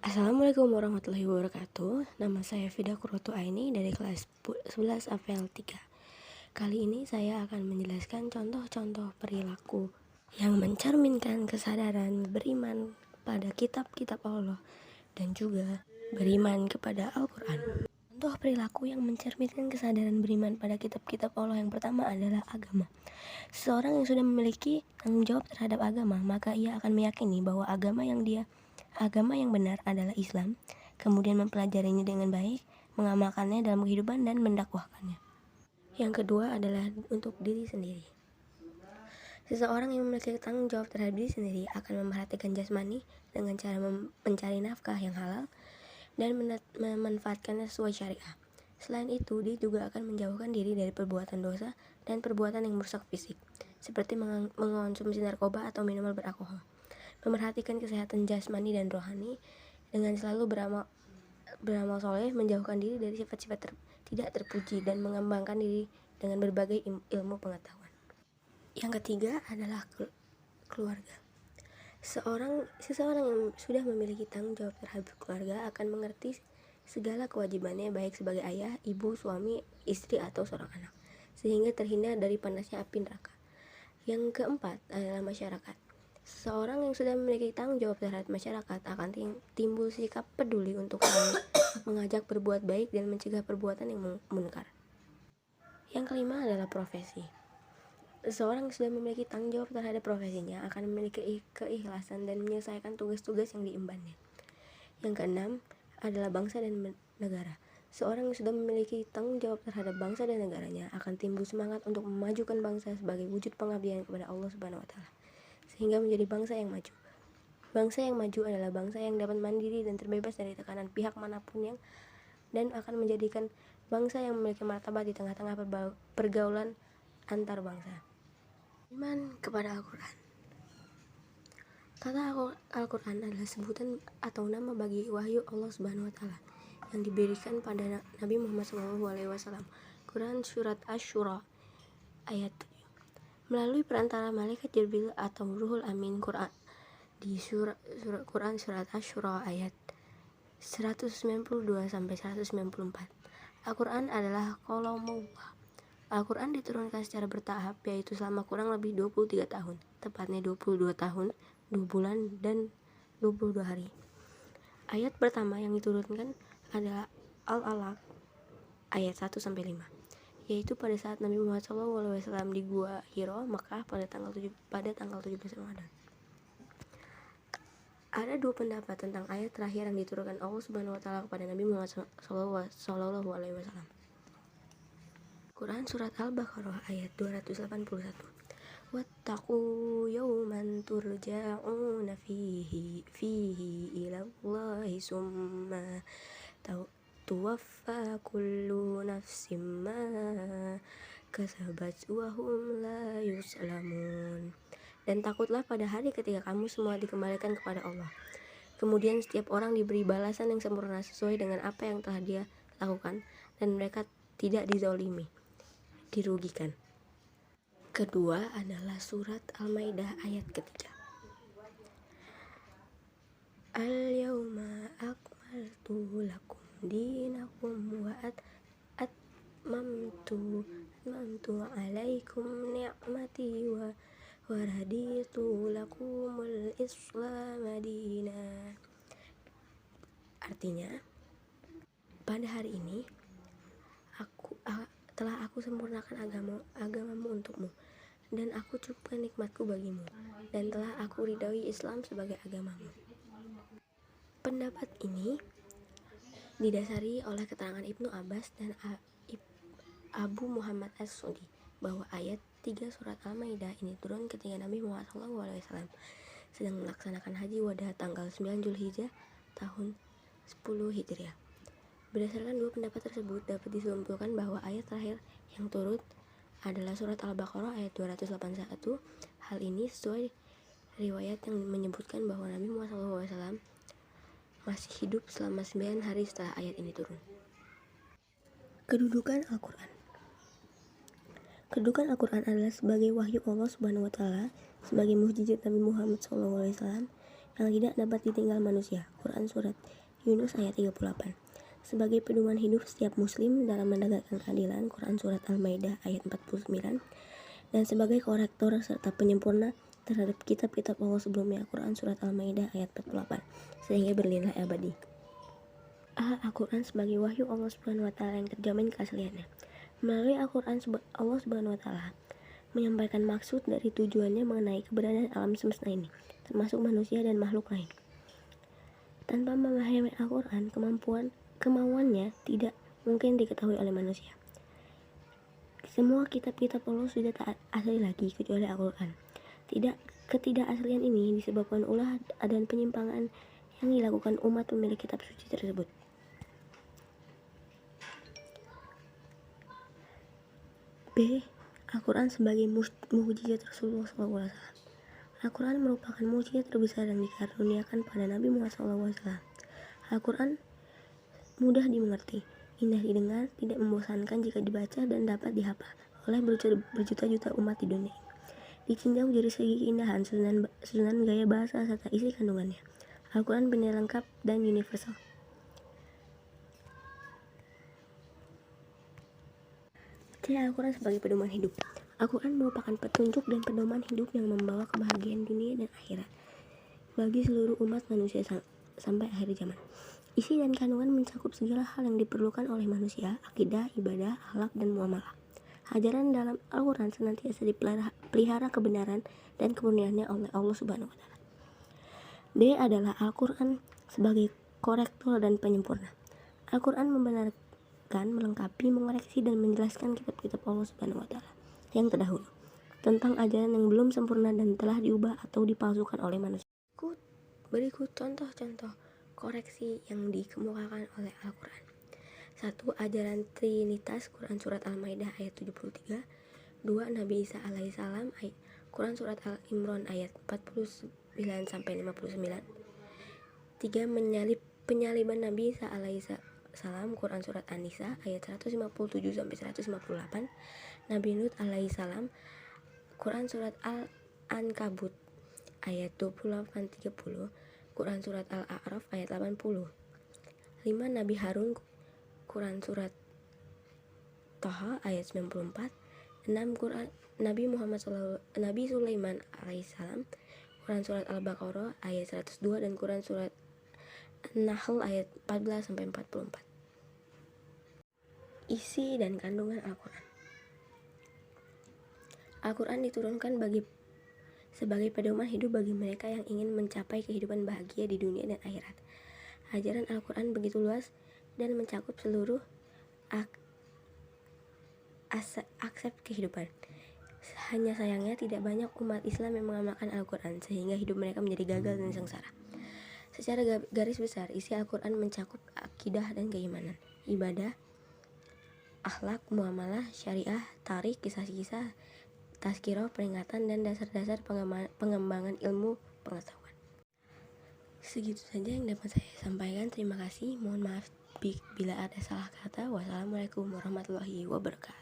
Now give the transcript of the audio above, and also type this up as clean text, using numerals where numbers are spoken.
Assalamualaikum warahmatullahi wabarakatuh. Nama saya Fida Kuroto Aini dari kelas 11 APL 3. Kali ini saya akan menjelaskan contoh-contoh perilaku yang mencerminkan kesadaran beriman pada kitab-kitab Allah dan juga beriman kepada Al-Quran. Contoh perilaku yang mencerminkan kesadaran beriman pada kitab-kitab Allah yang pertama adalah agama. Seseorang yang sudah memiliki tanggung jawab terhadap agama, maka ia akan meyakini bahwa agama yang benar adalah Islam, kemudian mempelajarinya dengan baik, mengamalkannya dalam kehidupan dan mendakwahkannya. Yang kedua adalah untuk diri sendiri. Seseorang yang memiliki tanggung jawab terhadap diri sendiri akan memperhatikan jasmani dengan cara mencari nafkah yang halal dan memanfaatkannya sesuai syariah. Selain itu, dia juga akan menjauhkan diri dari perbuatan dosa dan perbuatan yang merusak fisik, seperti mengonsumsi narkoba atau minuman beralkohol. Memerhatikan kesehatan jasmani dan rohani dengan selalu beramal soleh, menjauhkan diri dari sifat-sifat tidak terpuji dan mengembangkan diri dengan berbagai ilmu pengetahuan. Yang ketiga adalah keluarga. Seseorang yang sudah memiliki tanggung jawab terhadap keluarga akan mengerti segala kewajibannya baik sebagai ayah, ibu, suami, istri, atau seorang anak, sehingga terhindar dari panasnya api neraka. Yang keempat adalah masyarakat. Seseorang yang sudah memiliki tanggung jawab terhadap masyarakat akan timbul sikap peduli untuk mengajak berbuat baik dan mencegah perbuatan yang munkar. Yang kelima adalah profesi. Seseorang yang sudah memiliki tanggung jawab terhadap profesinya akan memiliki keikhlasan dan menyelesaikan tugas-tugas yang diembannya. Yang keenam adalah bangsa dan negara. Seorang yang sudah memiliki tanggung jawab terhadap bangsa dan negaranya akan timbul semangat untuk memajukan bangsa sebagai wujud pengabdian kepada Allah Subhanahu wa Ta'ala, sehingga menjadi bangsa yang maju. Bangsa yang maju adalah bangsa yang dapat mandiri dan terbebas dari tekanan pihak manapun dan akan menjadikan bangsa yang memiliki martabat di tengah-tengah pergaulan antar bangsa. Iman kepada Al-Quran. Kata Al-Quran adalah sebutan atau nama bagi wahyu Allah Subhanahu wa Ta'ala yang diberikan pada Nabi Muhammad SAW. Quran Surat Asy-Syura ayat 7. Melalui perantara malaikat Jibril atau Ruhul Amin, Quran di Quran Surat Asy-Syura ayat 192-194. Al-Quran adalah qalamullah. Al-Quran diturunkan secara bertahap, yaitu selama kurang lebih 23 tahun, tepatnya 22 tahun, 2 bulan, dan 22 hari. Ayat pertama yang diturunkan adalah Al-Alaq ayat 1-5, yaitu pada saat Nabi Muhammad SAW di Gua Hiro, Makkah pada tanggal 17 Ramadan. Ada dua pendapat tentang ayat terakhir yang diturunkan Allah Subhanahu wa Ta'ala kepada Nabi Muhammad SAW. Quran Surat Al-Baqarah ayat 281. Wattaqu yawman turja'una fihi ilallahi summa tuwaffa kullu nafsim ma kasabat wa hum la yuslamun. Dan takutlah pada hari ketika kamu semua dikembalikan kepada Allah. Kemudian setiap orang diberi balasan yang sempurna sesuai dengan apa yang telah dia lakukan, dan mereka tidak dirugikan. Kedua adalah surat Al-Maidah ayat ketiga. Al-yawma akmaltu lakum dinakum wa atmamtu alaikum ni'mati wa raditu lakumul Islam madina. Artinya, pada hari ini telah aku sempurnakan agamamu untukmu, dan aku cukupkan nikmatku bagimu, dan telah aku ridhoi Islam sebagai agamamu. Pendapat ini didasari oleh keterangan Ibnu Abbas dan Abu Muhammad As-Sudi bahwa ayat 3 surat Al-Maidah ini turun ketika Nabi Muhammad SAW sedang melaksanakan haji wada tanggal 9 Zulhijjah tahun 10 Hijriah. Berdasarkan dua pendapat tersebut, dapat disimpulkan bahwa ayat terakhir yang turut adalah surat Al-Baqarah ayat 281. Hal ini sesuai riwayat yang menyebutkan bahwa Nabi Muhammad SAW masih hidup selama 9 hari setelah ayat ini turun. Kedudukan Al-Quran. Kedudukan Al-Quran adalah sebagai wahyu Allah Subhanahu wa Ta'ala, sebagai mukjizat Nabi Muhammad SAW yang tidak dapat ditinggal manusia. Quran Surat Yunus ayat 38. Sebagai pedoman hidup setiap muslim dalam menegakkan keadilan. Quran Surat Al-Maidah ayat 49. Dan sebagai korektor serta penyempurna terhadap kitab-kitab Allah sebelumnya. Quran Surat Al-Maidah ayat 48. Sehingga bernilai abadi. Al-Quran sebagai wahyu Allah Subhanahu wa taala yang terjamin keasliannya. Melalui Al-Quran Allah Subhanahu wa taala menyampaikan maksud dari tujuannya mengenai keberadaan alam semesta ini, termasuk manusia dan makhluk lain. Tanpa memahami Al-Quran, kemauannya tidak mungkin diketahui oleh manusia. Semua kitab-kitab Allah sudah tak asli lagi kecuali Al-Quran. Ketidakaslian ini disebabkan ulah dan penyimpangan yang dilakukan umat pemilik kitab suci tersebut. B. Al-Quran sebagai mukjizat Rasulullah SAW. Al-Quran merupakan mukjizat terbesar yang dikaruniakan pada Nabi Muhammad SAW. Al-Quran mudah dimengerti, indah didengar, tidak membosankan jika dibaca dan dapat dihafal oleh berjuta-juta umat di dunia ini. Dicinjau dari segi keindahan, susunan gaya bahasa, serta isi kandungannya. Al-Quran benar lengkap dan universal. Al-Quran sebagai pedoman hidup. Al-Quran merupakan petunjuk dan pedoman hidup yang membawa kebahagiaan dunia dan akhirat bagi seluruh umat manusia sampai akhir zaman. Isi dan kandungan mencakup segala hal yang diperlukan oleh manusia, akidah, ibadah, akhlak, dan muamalah. Ajaran dalam Al-Quran senantiasa dipelihara kebenaran dan kemurniannya oleh Allah Subhanahu wa taala. D adalah Al-Quran sebagai korektor dan penyempurna. Al-Quran membenarkan, melengkapi, mengoreksi, dan menjelaskan kitab-kitab Allah Subhanahu wa taala yang terdahulu tentang ajaran yang belum sempurna dan telah diubah atau dipalsukan oleh manusia. Berikut contoh-contoh koreksi yang dikemukakan oleh Al-Quran. 1. Ajaran Trinitas. Quran Surat Al-Maidah ayat 73. 2. Nabi Isa alaihissalam. Quran Surat Al-Imran ayat 49-59. 3. Penyaliban Nabi Isa alaihissalam. Quran Surat An-Nisa ayat 157-158. Nabi Nuh alaihissalam. Quran Surat Al-Ankabut ayat 28-30. Quran Surat Al-A'raf ayat 80. 5. Nabi Harun. Quran Surat Thaha ayat 94. 6. Quran Nabi Sulaiman alaihissalam. Quran Surat Al-Baqarah ayat 102 dan Quran Surat Nahl ayat 14-44. Isi dan kandungan Al-Quran. Al-Quran diturunkan sebagai pedoman hidup bagi mereka yang ingin mencapai kehidupan bahagia di dunia dan akhirat. Ajaran Al-Quran begitu luas dan mencakup seluruh aspek kehidupan. Hanya sayangnya tidak banyak umat Islam yang mengamalkan Al-Quran, sehingga hidup mereka menjadi gagal dan sengsara. Secara garis besar, isi Al-Quran mencakup akidah dan keimanan, ibadah, akhlak, muamalah, syariah, tarikh, kisah-kisah, tazkirah, peringatan, dan dasar-dasar pengembangan ilmu pengetahuan. Segitu saja yang dapat saya sampaikan. Terima kasih. Mohon maaf bila ada salah kata. Wassalamualaikum warahmatullahi wabarakatuh.